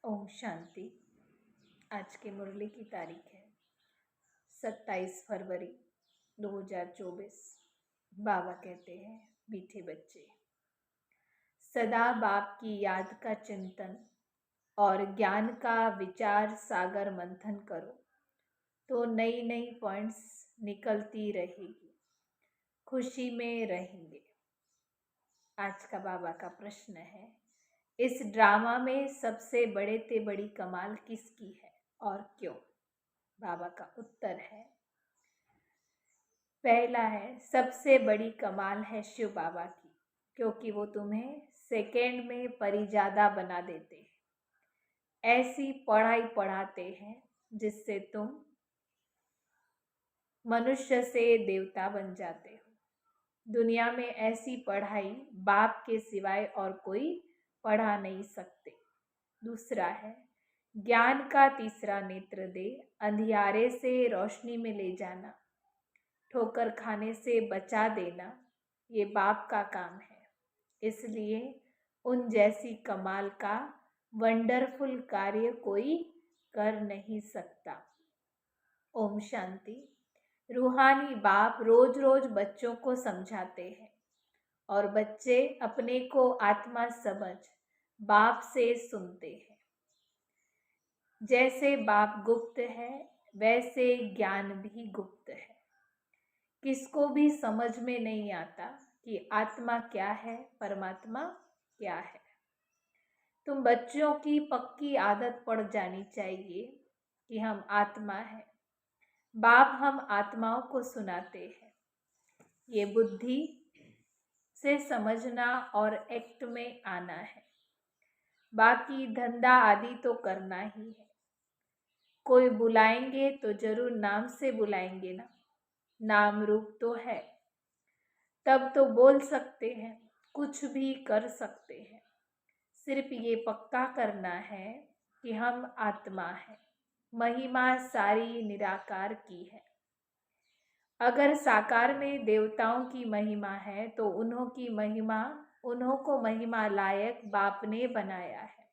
ओम शांति। आज की मुरली की तारीख है 27 फरवरी 2024। बाबा कहते हैं, मीठे बच्चे, सदा बाप की याद का चिंतन और ज्ञान का विचार सागर मंथन करो तो नई नई पॉइंट्स निकलती रहेगी, खुशी में रहेंगे। आज का बाबा का प्रश्न है, इस ड्रामा में सबसे बड़े ते बड़ी कमाल किसकी है और क्यों? बाबा का उत्तर है, पहला है, सबसे बड़ी कमाल है शिव बाबा की, क्योंकि वो तुम्हें सेकेंड में परिजादा बना देते हैं। ऐसी पढ़ाई पढ़ाते हैं जिससे तुम मनुष्य से देवता बन जाते हो। दुनिया में ऐसी पढ़ाई बाप के सिवाय और कोई पढ़ा नहीं सकते। दूसरा है, ज्ञान का तीसरा नेत्र दे, अंधियारे से रोशनी में ले जाना, ठोकर खाने से बचा देना, ये बाप का काम है। इसलिए उन जैसी कमाल का वंडरफुल कार्य कोई कर नहीं सकता। ओम शांति। रूहानी बाप रोज रोज बच्चों को समझाते हैं और बच्चे अपने को आत्मा समझ बाप से सुनते हैं। जैसे बाप गुप्त है वैसे ज्ञान भी गुप्त है। किसको भी समझ में नहीं आता कि आत्मा क्या है, परमात्मा क्या है। तुम बच्चों की पक्की आदत पड़ जानी चाहिए कि हम आत्मा है। बाप हम आत्माओं को सुनाते हैं। ये बुद्धि से समझना और एक्ट में आना है। बाकी धंधा आदि तो करना ही है। कोई बुलाएंगे तो जरूर नाम से बुलाएंगे ना, नाम रूप तो है, तब तो बोल सकते हैं, कुछ भी कर सकते हैं। सिर्फ ये पक्का करना है कि हम आत्मा हैं। महिमा सारी निराकार की है। अगर साकार में देवताओं की महिमा है तो उन्हों को महिमा लायक बाप ने बनाया है।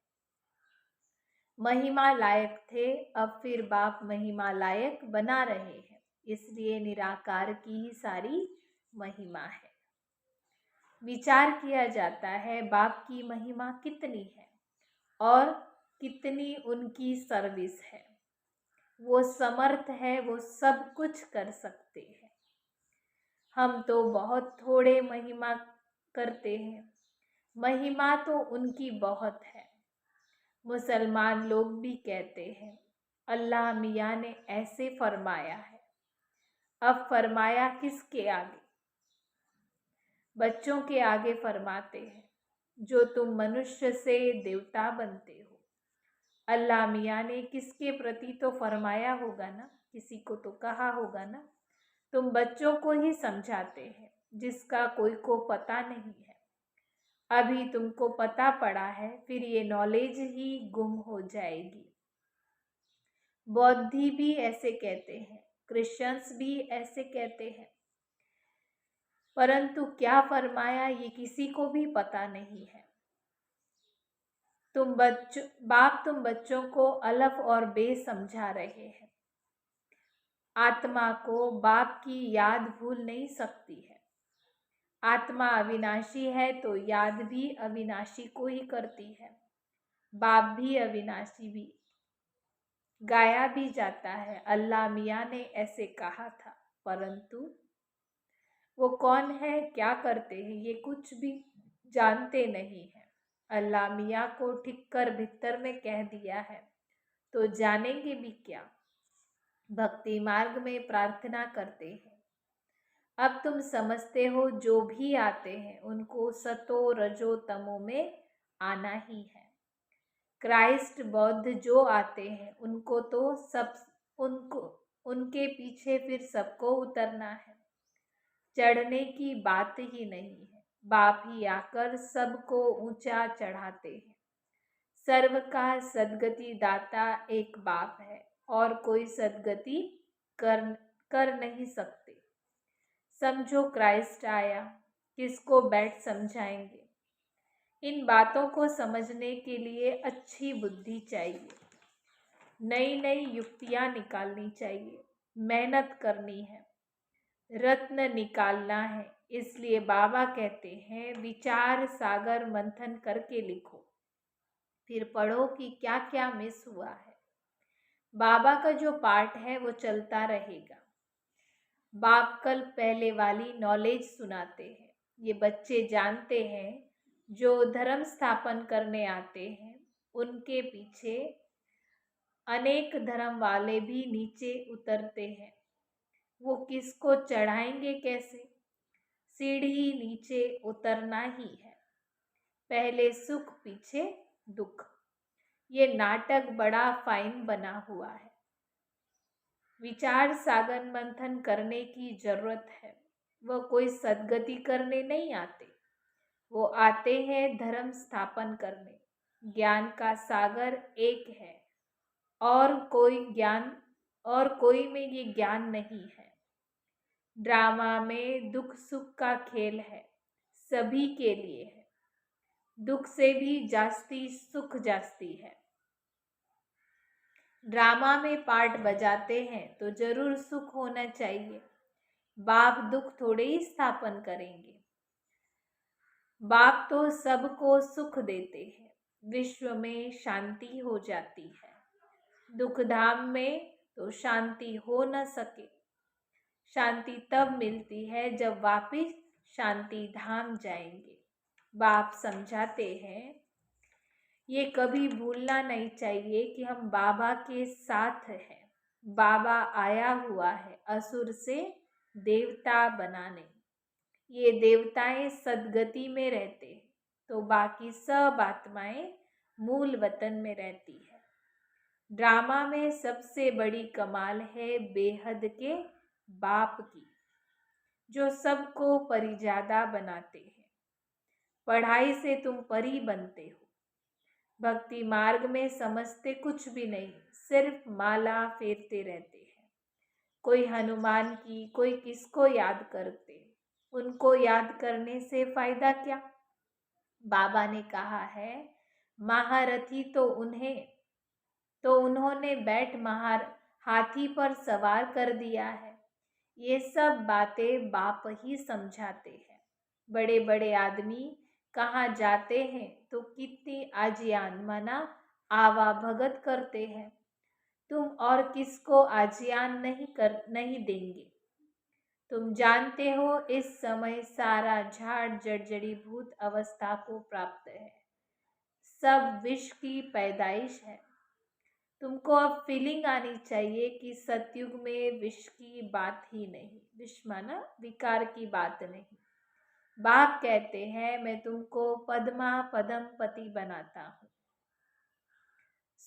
महिमा लायक थे, अब फिर बाप महिमा लायक बना रहे हैं। इसलिए निराकार की ही सारी महिमा है। विचार किया जाता है बाप की महिमा कितनी है और कितनी उनकी सर्विस है। वो समर्थ है, वो सब कुछ कर सकते हैं। हम तो बहुत थोड़े महिमा करते हैं। महिमा तो उनकी बहुत है। मुसलमान लोग भी कहते हैं, अल्लाह मियाँ ने ऐसे फरमाया है। अब फरमाया किसके आगे? बच्चों के आगे फरमाते हैं, जो तुम मनुष्य से देवता बनते हो। अल्लाह मियाँ ने किसके प्रति तो फरमाया होगा ना, किसी को तो कहा होगा ना। तुम बच्चों को ही समझाते हैं जिसका कोई को पता नहीं है। अभी तुमको पता पड़ा है, फिर ये नॉलेज ही गुम हो जाएगी। बौद्धी भी ऐसे कहते हैं, क्रिश्चियंस भी ऐसे कहते हैं, परंतु क्या फरमाया ये किसी को भी पता नहीं है। बाप तुम बच्चों को अलफ और बे समझा रहे हैं। आत्मा को बाप की याद भूल नहीं सकती है। आत्मा अविनाशी है तो याद भी अविनाशी को ही करती है। बाप भी अविनाशी भी। गाया भी जाता है, अल्लाह मियाँ ने ऐसे कहा था, परंतु वो कौन है, क्या करते हैं, ये कुछ भी जानते नहीं है। अल्लाह मियाँ को ठीक कर भीतर में कह दिया है तो जानेंगे भी क्या। भक्ति मार्ग में प्रार्थना करते हैं। अब तुम समझते हो जो भी आते हैं उनको सतो रजो तमो में आना ही है। क्राइस्ट बौद्ध जो आते हैं उनके पीछे फिर सबको उतरना है। चढ़ने की बात ही नहीं है। बाप ही आकर सबको ऊंचा चढ़ाते हैं। सर्व का सदगति दाता एक बाप है और कोई सदगति कर नहीं सकते। समझो क्राइस्ट आया, किसको बैठ समझाएंगे। इन बातों को समझने के लिए अच्छी बुद्धि चाहिए, नई नई युक्तियां निकालनी चाहिए, मेहनत करनी है, रत्न निकालना है। इसलिए बाबा कहते हैं विचार सागर मंथन करके लिखो, फिर पढ़ो कि क्या क्या मिस हुआ है। बाबा का जो पाठ है वो चलता रहेगा। बाप कल पहले वाली नॉलेज सुनाते हैं, ये बच्चे जानते हैं। जो धर्म स्थापन करने आते हैं उनके पीछे अनेक धर्म वाले भी नीचे उतरते हैं। वो किसको चढ़ाएंगे कैसे? सीढ़ी नीचे उतरना ही है, पहले सुख पीछे दुख। ये नाटक बड़ा फाइन बना हुआ है। विचार सागर मंथन करने की जरूरत है। वह कोई सदगति करने नहीं आते, वो आते हैं धर्म स्थापन करने। ज्ञान का सागर एक है और कोई में ये ज्ञान नहीं है। ड्रामा में दुख सुख का खेल है, सभी के लिए है। दुख से भी जास्ती सुख जास्ती है। ड्रामा में पार्ट बजाते हैं तो जरूर सुख होना चाहिए। बाप दुख थोड़े ही स्थापन करेंगे। बाप तो सबको सुख देते हैं, विश्व में शांति हो जाती है। दुख धाम में तो शांति हो न सके। शांति तब मिलती है जब वापिस शांति धाम जाएंगे। बाप समझाते हैं ये कभी भूलना नहीं चाहिए कि हम बाबा के साथ हैं। बाबा आया हुआ है असुर से देवता बनाने। ये देवताएं सदगति में रहते हैं तो बाकी सब आत्माएं मूल वतन में रहती है। ड्रामा में सबसे बड़ी कमाल है बेहद के बाप की, जो सबको परिजादा बनाते हैं। पढ़ाई से तुम परी बनते हो। भक्ति मार्ग में समझते कुछ भी नहीं, सिर्फ माला फेरते रहते हैं। कोई हनुमान की, कोई किसको याद करते। उनको याद करने से फायदा क्या? बाबा ने कहा है महारथी तो उन्होंने बैठ हाथी पर सवार कर दिया है। ये सब बातें बाप ही समझाते हैं। बड़े बड़े आदमी कहाँ जाते हैं तो कितनी आजियान माना आवा भगत करते हैं। तुम और किसको आजियान नहीं देंगे। तुम जानते हो इस समय सारा झाड़ जर्जरीभूत अवस्था को प्राप्त है। सब विष की पैदाइश है। तुमको अब फीलिंग आनी चाहिए कि सतयुग में विष की बात ही नहीं, विष माना विकार की बात नहीं। बाप कहते हैं मैं तुमको पद्मा पदम पति बनाता हूँ।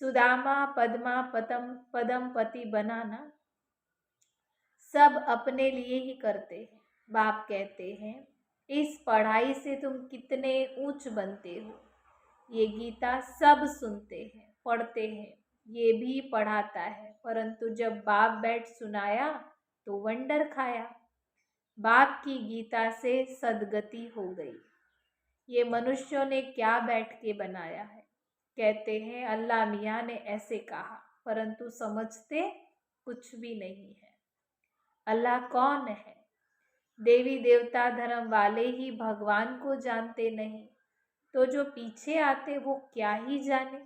सुदामा पद्मा पदम पति बनाना सब अपने लिए ही करते हैं। बाप कहते हैं इस पढ़ाई से तुम कितने ऊंच बनते हो। ये गीता सब सुनते हैं, पढ़ते हैं, ये भी पढ़ाता है, परंतु जब बाप बैठ सुनाया तो वंडर खाया। बाप की गीता से सदगति हो गई। ये मनुष्यों ने क्या बैठ के बनाया है। कहते हैं अल्लाह मियाँ ने ऐसे कहा, परंतु समझते कुछ भी नहीं है। अल्लाह कौन है? देवी देवता धर्म वाले ही भगवान को जानते नहीं, तो जो पीछे आते वो क्या ही जाने।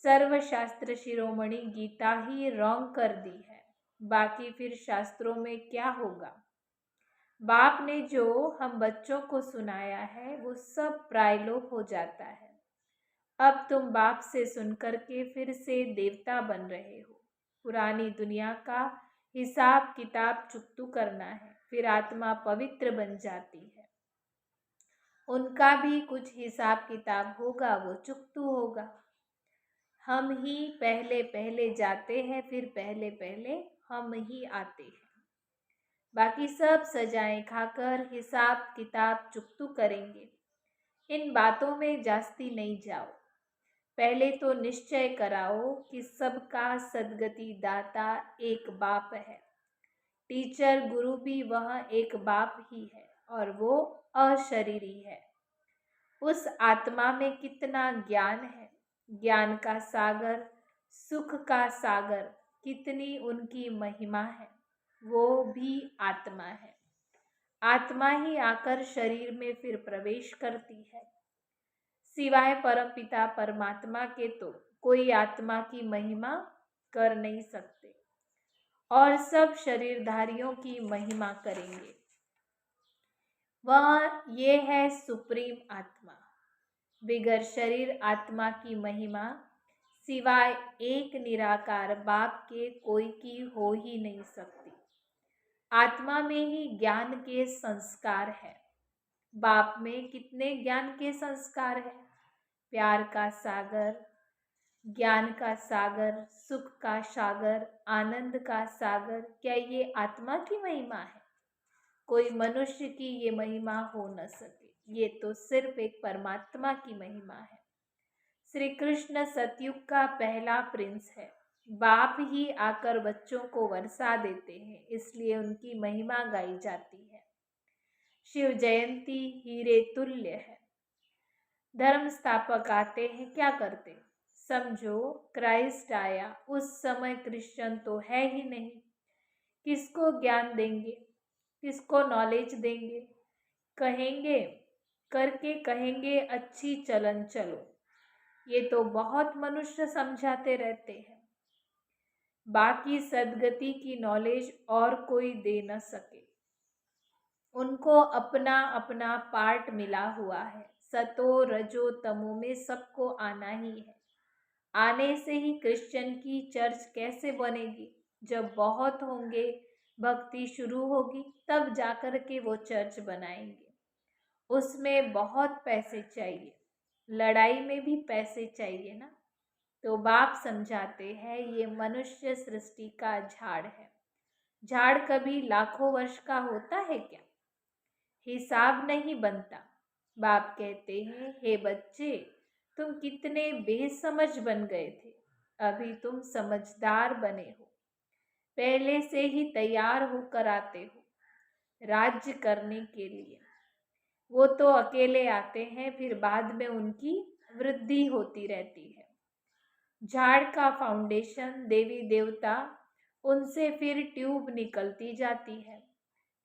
सर्वशास्त्र शिरोमणि गीता ही रॉन्ग कर दी है, बाकी फिर शास्त्रों में क्या होगा। बाप ने जो हम बच्चों को सुनाया है वो सब प्रायलोक हो जाता है। अब तुम बाप से सुनकर के फिर से देवता बन रहे हो। पुरानी दुनिया का हिसाब किताब चुकतू करना है, फिर आत्मा पवित्र बन जाती है। उनका भी कुछ हिसाब किताब होगा, वो चुकतू होगा। हम ही पहले पहले जाते हैं, फिर पहले पहले हम ही आते हैं। बाकी सब सजाएं खाकर हिसाब किताब चुकतू करेंगे। इन बातों में जास्ती नहीं जाओ। पहले तो निश्चय कराओ कि सबका सदगति दाता एक बाप है। टीचर गुरु भी वह एक बाप ही है और वो अशरीरी है। उस आत्मा में कितना ज्ञान है, ज्ञान का सागर, सुख का सागर, कितनी उनकी महिमा है, वो भी आत्मा है। आत्मा ही आकर शरीर में फिर प्रवेश करती है। सिवाय परमपिता परमात्मा के तो कोई आत्मा की महिमा कर नहीं सकते, और सब शरीरधारियों की महिमा करेंगे। वह ये है सुप्रीम आत्मा। बिगर शरीर आत्मा की महिमा सिवाय एक निराकार बाप के कोई की हो ही नहीं सकती। आत्मा में ही ज्ञान के संस्कार है। बाप में कितने ज्ञान के संस्कार है? प्यार का सागर, ज्ञान का सागर, सुख का सागर, आनंद का सागर। क्या ये आत्मा की महिमा है? कोई मनुष्य की ये महिमा हो न सके। ये तो सिर्फ एक परमात्मा की महिमा है। श्री कृष्ण सतयुग का पहला प्रिंस है। बाप ही आकर बच्चों को वर्षा देते हैं, इसलिए उनकी महिमा गाई जाती है। शिव जयंती हीरे तुल्य है। धर्म स्थापक आते हैं, क्या करते? समझो क्राइस्ट आया, उस समय क्रिश्चियन तो है ही नहीं। किसको ज्ञान देंगे, किसको नॉलेज देंगे? कहेंगे करके कहेंगे अच्छी चलन चलो। ये तो बहुत मनुष्य समझाते रहते हैं। बाकी सदगति की नॉलेज और कोई दे न सके। उनको अपना अपना पार्ट मिला हुआ है। सतो रजो तमो में सबको आना ही है। आने से ही क्रिश्चियन की चर्च कैसे बनेगी? जब बहुत होंगे, भक्ति शुरू होगी, तब जाकर के वो चर्च बनाएंगे। उसमें बहुत पैसे चाहिए, लड़ाई में भी पैसे चाहिए ना। तो बाप समझाते हैं ये मनुष्य सृष्टि का झाड़ है। झाड़ कभी लाखों वर्ष का होता है क्या? हिसाब नहीं बनता। बाप कहते हैं, हे बच्चे, तुम कितने बेसमझ बन गए थे, अभी तुम समझदार बने हो। पहले से ही तैयार होकर आते हो राज्य करने के लिए। वो तो अकेले आते हैं, फिर बाद में उनकी वृद्धि होती रहती है। झाड़ का फाउंडेशन देवी देवता, उनसे फिर ट्यूब निकलती जाती है।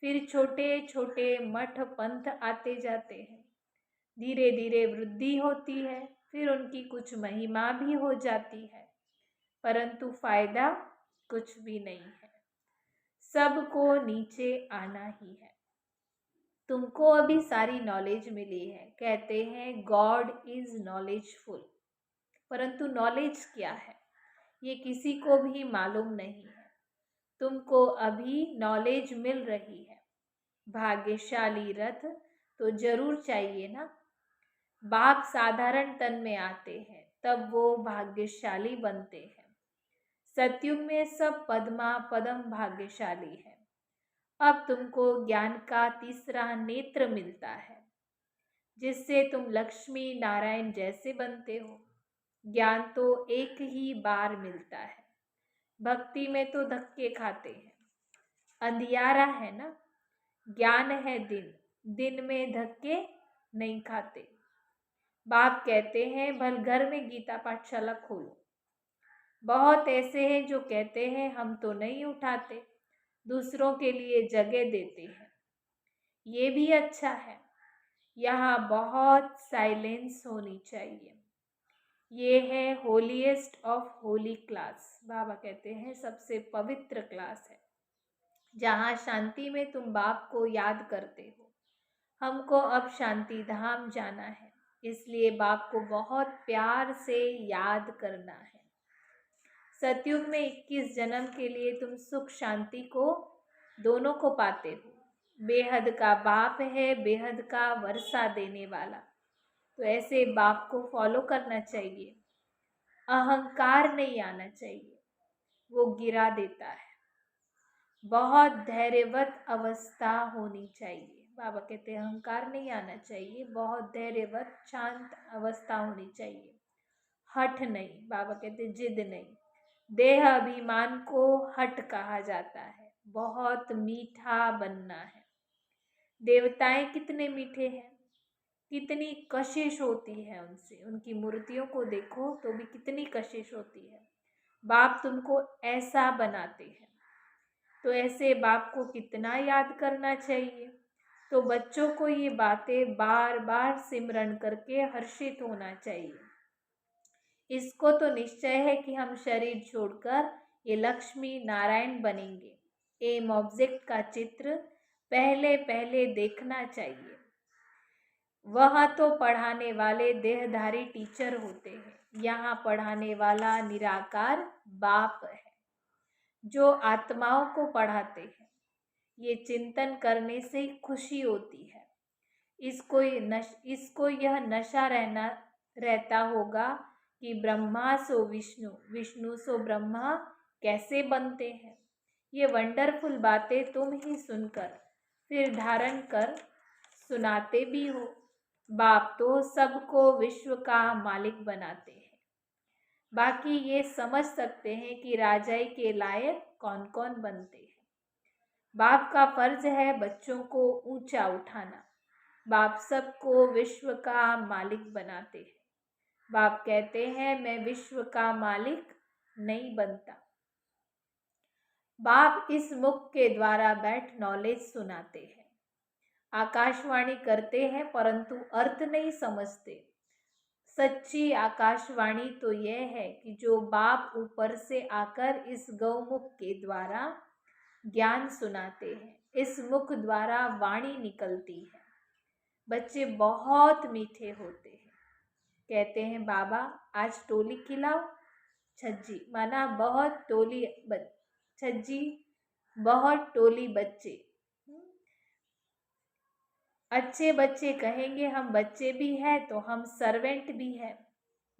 फिर छोटे छोटे मठ पंथ आते जाते हैं। धीरे धीरे वृद्धि होती है, फिर उनकी कुछ महिमा भी हो जाती है, परंतु फायदा कुछ भी नहीं है। सबको नीचे आना ही है। तुमको अभी सारी नॉलेज मिली है। कहते हैं गॉड इज नॉलेजफुल, परंतु नॉलेज क्या है ये किसी को भी मालूम नहीं है। तुमको अभी नॉलेज मिल रही है। भाग्यशाली रथ तो जरूर चाहिए ना। बाप साधारण तन में आते हैं, तब वो भाग्यशाली बनते हैं। सतयुग में सब पद्मा पदम भाग्यशाली है। अब तुमको ज्ञान का तीसरा नेत्र मिलता है, जिससे तुम लक्ष्मी नारायण जैसे बनते हो। ज्ञान तो एक ही बार मिलता है। भक्ति में तो धक्के खाते हैं। अंधियारा है ना, ज्ञान है दिन, दिन में धक्के नहीं खाते। बाप कहते हैं भल घर में गीता पाठशाला खोलो। बहुत ऐसे हैं जो कहते हैं हम तो नहीं उठाते, दूसरों के लिए जगह देते हैं। ये भी अच्छा है। यहाँ बहुत साइलेंस होनी चाहिए। ये है होलीएस्ट ऑफ होली क्लास। बाबा कहते हैं सबसे पवित्र क्लास है, जहाँ शांति में तुम बाप को याद करते हो। हमको अब शांति धाम जाना है, इसलिए बाप को बहुत प्यार से याद करना है। सतयुग में 21 जन्म के लिए तुम सुख शांति को दोनों को पाते हो। बेहद का बाप है, बेहद का वर्षा देने वाला। तो ऐसे बाप को फॉलो करना चाहिए। अहंकार नहीं आना चाहिए, वो गिरा देता है। बहुत धैर्यवत अवस्था होनी चाहिए। बाबा कहते हैं अहंकार नहीं आना चाहिए, बहुत धैर्यवत शांत अवस्था होनी चाहिए। हठ नहीं, बाबा कहते जिद नहीं। देह अभिमान को हठ कहा जाता है। बहुत मीठा बनना है। देवताएं कितने मीठे हैं, कितनी कशिश होती है उनसे, उनकी मूर्तियों को देखो तो भी कितनी कशिश होती है। बाप तुमको ऐसा बनाते हैं, तो ऐसे बाप को कितना याद करना चाहिए। तो बच्चों को ये बातें बार बार सिमरन करके हर्षित होना चाहिए। इसको तो निश्चय है कि हम शरीर छोड़कर ये लक्ष्मी नारायण बनेंगे। एम ऑब्जेक्ट का चित्र पहले पहले देखना चाहिए। वहाँ तो पढ़ाने वाले देहधारी टीचर होते हैं, यहाँ पढ़ाने वाला निराकार बाप है जो आत्माओं को पढ़ाते हैं। ये चिंतन करने से ही खुशी होती है। इसको यह नशा रहता होगा कि ब्रह्मा सो विष्णु, विष्णु सो ब्रह्मा कैसे बनते हैं। ये वंडरफुल बातें तुम ही सुनकर फिर धारण कर सुनाते भी हो। बाप तो सबको विश्व का मालिक बनाते हैं। बाकी ये समझ सकते हैं कि राजाई के लायक कौन कौन बनते हैं। बाप का फर्ज है बच्चों को ऊंचा उठाना। बाप सबको विश्व का मालिक बनाते हैं। बाप कहते हैं मैं विश्व का मालिक नहीं बनता। बाप इस मुख के द्वारा बैठ नॉलेज सुनाते हैं, आकाशवाणी करते हैं, परंतु अर्थ नहीं समझते। सच्ची आकाशवाणी तो यह है कि जो बाप ऊपर से आकर इस गौमुख के द्वारा ज्ञान सुनाते हैं, इस मुख द्वारा वाणी निकलती है। बच्चे बहुत मीठे होते हैं। कहते हैं बाबा आज टोली खिलाओ। छज्जी माना बहुत टोली, छज्जी बहुत टोली बच्चे। अच्छे बच्चे कहेंगे हम बच्चे भी हैं तो हम सर्वेंट भी हैं।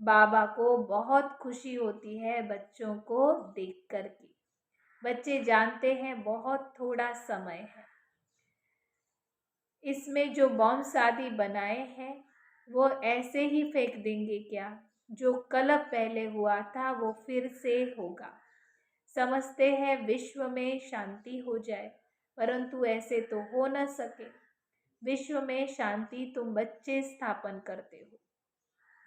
बाबा को बहुत खुशी होती है बच्चों को देख कर के। बच्चे जानते हैं बहुत थोड़ा समय है, इसमें जो बॉम्ब आदि बनाए हैं वो ऐसे ही फेंक देंगे क्या? जो कल पहले हुआ था वो फिर से होगा। समझते हैं विश्व में शांति हो जाए, परंतु ऐसे तो हो न सके। विश्व में शांति तुम बच्चे स्थापन करते हो।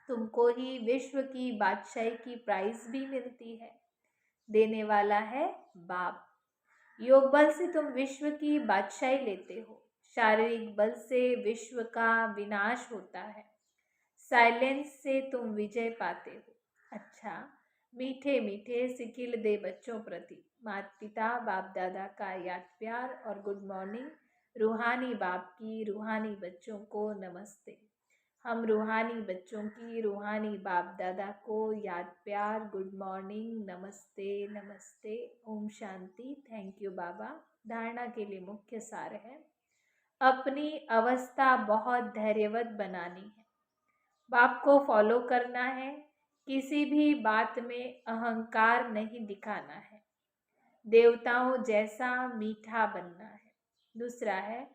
तुमको ही विश्व की बादशाही की प्राइज भी मिलती है। देने वाला है बाप। योग बल से तुम विश्व की बादशाही लेते हो। शारीरिक बल से विश्व का विनाश होता है। साइलेंस से तुम विजय पाते हो। अच्छा, मीठे मीठे सिखिल दे बच्चों प्रति माता पिता बाप दादा का याद प्यार और गुड मॉर्निंग। रूहानी बाप की रूहानी बच्चों को नमस्ते। हम रूहानी बच्चों की रूहानी बाप दादा को याद प्यार, गुड मॉर्निंग, नमस्ते नमस्ते, ओम शांति। थैंक यू बाबा। धारणा के लिए मुख्य सार है, अपनी अवस्था बहुत धैर्यवत बनानी है। बाप को फॉलो करना है। किसी भी बात में अहंकार नहीं दिखाना है। देवताओं जैसा मीठा बनना है। दूसरा है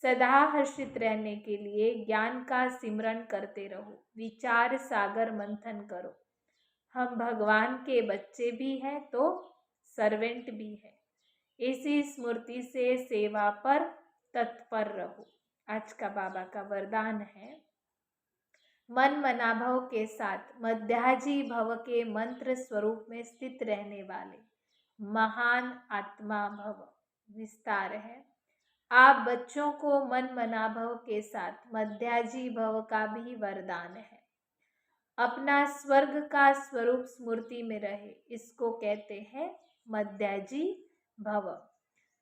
सदा हर्षित रहने के लिए ज्ञान का सिमरन करते रहो। विचार सागर मंथन करो। हम भगवान के बच्चे भी हैं तो सर्वेंट भी हैं। इसी स्मृति से सेवा पर तत्पर रहो। आज का बाबा का वरदान है, मन मनाभव के साथ मध्याजी भव के मंत्र स्वरूप में स्थित रहने वाले महान आत्मा भव। विस्तार है, आप बच्चों को मन मनाभव के साथ मध्याजी भव का भी वरदान है। अपना स्वर्ग का स्वरूप स्मृति में रहे, इसको कहते हैं मध्याजी भव।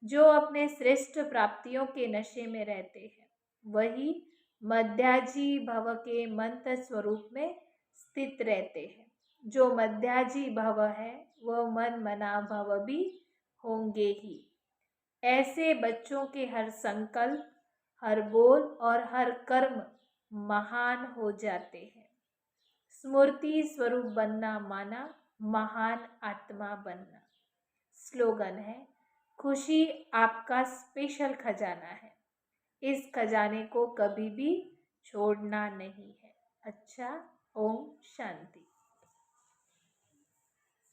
जो अपने श्रेष्ठ प्राप्तियों के नशे में रहते हैं वही मध्याजी भव के मंत्र स्वरूप में स्थित रहते हैं। जो मध्याजी भव है वह मन मना भव भी होंगे ही। ऐसे बच्चों के हर संकल्प, हर बोल और हर कर्म महान हो जाते हैं। स्मृति स्वरूप बनना माना महान आत्मा बनना। स्लोगन है, खुशी आपका स्पेशल खजाना है। इस खजाने को कभी भी छोड़ना नहीं है। अच्छा, ओम शांति।